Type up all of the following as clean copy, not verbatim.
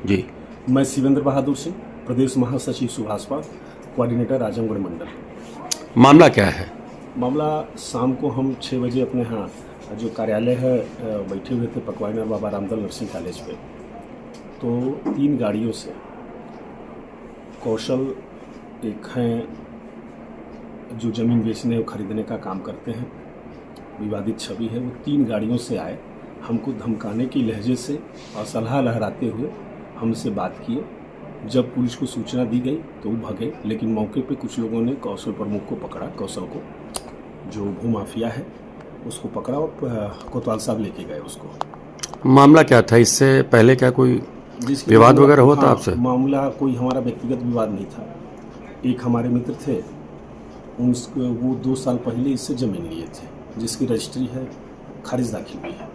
जी। मैं शिवेंद्र बहादुर सिंह, प्रदेश महासचिव सुभाषपा, कोऑर्डिनेटर आजमगढ़ मंडल। मामला क्या है? मामला शाम को हम 6 बजे अपने यहाँ जो कार्यालय है बैठे हुए थे पकवाना बाबा रामदल नर्सिंग कॉलेज पे, तो 3 गाड़ियों से कौशल एक हैं जो ज़मीन बेचने और ख़रीदने का काम करते हैं, विवादित छवि है, वो 3 गाड़ियों से आए, हमको धमकाने की लहजे से और सलाह लहराते हुए हमसे बात किए। जब पुलिस को सूचना दी गई तो वो भगे, लेकिन मौके पे कुछ लोगों ने कौशल प्रमुख को पकड़ा, कौशल को जो भू माफिया है उसको पकड़ा और कोतवाल साहब लेके गए उसको। मामला क्या था? इससे पहले क्या कोई विवाद वगैरह हुआ था आपसे? मामला कोई हमारा व्यक्तिगत विवाद नहीं था। एक हमारे मित्र थे, उनको वो 2 साल पहले इससे ज़मीन लिए थे जिसकी रजिस्ट्री है, खारिज दाखिल हुई है।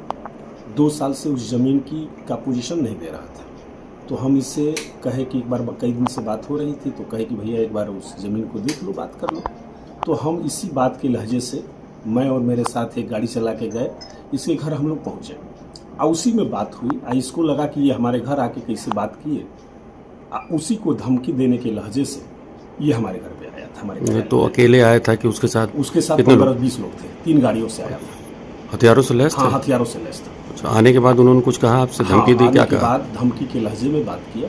2 साल से उस ज़मीन की का पोजीशन नहीं दे रहा था, तो हम इससे कहे कि एक बार, कई दिन से बात हो रही थी, तो कहे कि भैया एक बार उस ज़मीन को देख लो, बात कर लो। तो हम इसी बात के लहजे से मैं और मेरे साथ एक गाड़ी चला के गए, इसके घर हम लोग पहुँचे और उसी में बात हुई। इसको लगा कि ये हमारे घर आके कैसे बात किए, उसी को धमकी देने के लहजे से ये हमारे घर पे आया था। हमारे तो अकेले आया था कि उसके साथ 15-20 लोग थे, 3 गाड़ियों से आया था। हथियारों से लैस थे? हाँ, हथियारों से लैस था। अच्छा, आने के बाद उन्होंने कुछ कहा आपसे? धमकी दी? क्या कहा? बाद धमकी के लहजे में बात किया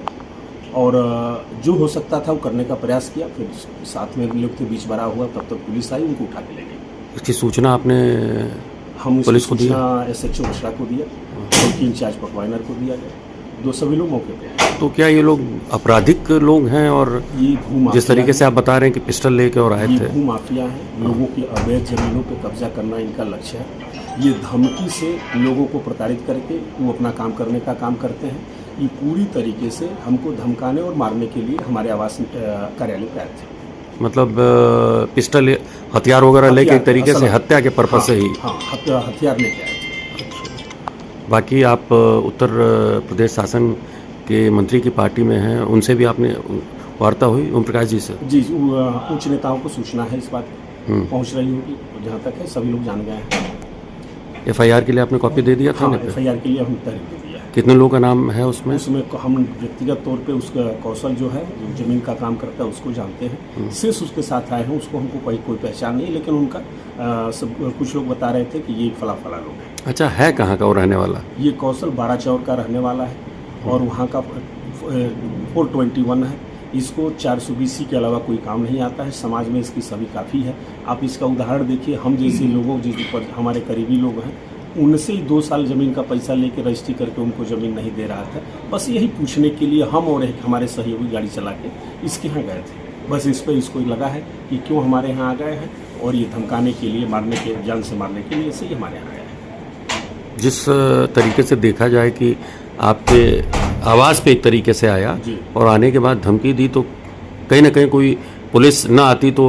और जो हो सकता था वो करने का प्रयास किया। फिर साथ में लोग थे, बीच बड़ा हुआ, तब तक पुलिस आई, उनको उठा के ले गई। इसकी सूचना आपने हम पुलिस को दिया? SHO मिश्रा को दिया, उनकी इंचार्ज पकवाइनर को दिया गया, सभी लोग मौके पे हैं। तो क्या ये लोग आपराधिक लोग हैं? और ये जिस तरीके से आप बता रहे हैं कि पिस्टल लेके और आए थे, भू माफिया है, लोगों की अवैध जमीनों पे कब्जा करना इनका लक्ष्य है। ये धमकी से लोगों को प्रताड़ित करके वो अपना काम करने का काम करते हैं। ये पूरी तरीके से हमको धमकाने और मारने के लिए हमारे आवास कार्यालय पे आए थे। मतलब पिस्टल, हथियार वगैरह लेके एक तरीके से हत्या के पर्पज से ही? हाँ, हथियार लेके आए थे। बाकी आप उत्तर प्रदेश शासन के मंत्री की पार्टी में हैं, उनसे भी आपने वार्ता हुई ओम प्रकाश जी से? जी, उच्च नेताओं को सूचना है, इस बात पहुंच रही होगी, जहाँ तक है सभी लोग जान गए हैं। FIR के लिए आपने कॉपी दे दिया था? हाँ, FIR के लिए हम तहरीर दे दिया है। कितने लोगों का नाम है उसमें? उसमें हम व्यक्तिगत तौर पे उसका कौशल जो है, जो जमीन का काम करता है, उसको जानते हैं। शेष उसके साथ आए हैं, उसको हमको कोई पहचान नहीं, लेकिन उनका सब कुछ लोग बता रहे थे कि ये फला लोग हैं। अच्छा, है कहाँ का वो रहने वाला? ये कौशल 12 चौर का रहने वाला है और वहाँ का 421 है। इसको 420 के अलावा कोई काम नहीं आता है, समाज में इसकी सभी काफ़ी है। आप इसका उदाहरण देखिए, हम जैसे लोगों, जिस पर हमारे करीबी लोग हैं, उनसे ही 2 साल ज़मीन का पैसा लेके रजिस्ट्री करके उनको ज़मीन नहीं दे रहा था। बस यही पूछने के लिए हम और एक हमारे सहयोगी गाड़ी चला के इसके यहाँ गए थे। बस इस पर इसको लगा है कि क्यों हमारे यहाँ आ गए हैं, और ये धमकाने के लिए, मारने के, जान से मारने के लिए इसे ही हमारे यहाँ आया है। जिस तरीके से देखा जाए कि आपके आवाज़ पे एक तरीके से आया और आने के बाद धमकी दी, तो कहीं ना कहीं कोई पुलिस ना आती तो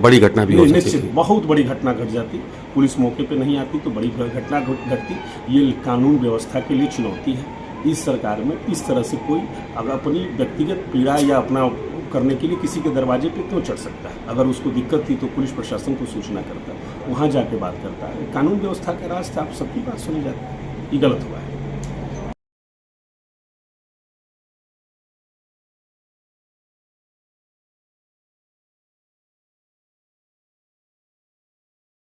बड़ी घटना भी हो सकती थी। बहुत बड़ी घटना घट जाती। पुलिस मौके पे नहीं आती तो बड़ी घटना घटती। ये कानून व्यवस्था के लिए चुनौती है। इस सरकार में इस तरह से कोई अगर अपनी व्यक्तिगत पीड़ा या अपना करने के लिए किसी के दरवाजे पे क्यों चढ़ सकता है? अगर उसको दिक्कत थी तो पुलिस प्रशासन को सूचना करता है, वहाँ जाके बात करता है। कानून व्यवस्था का राज था, आप सबकी बात सुनी जाती है। ये गलत हुआ है।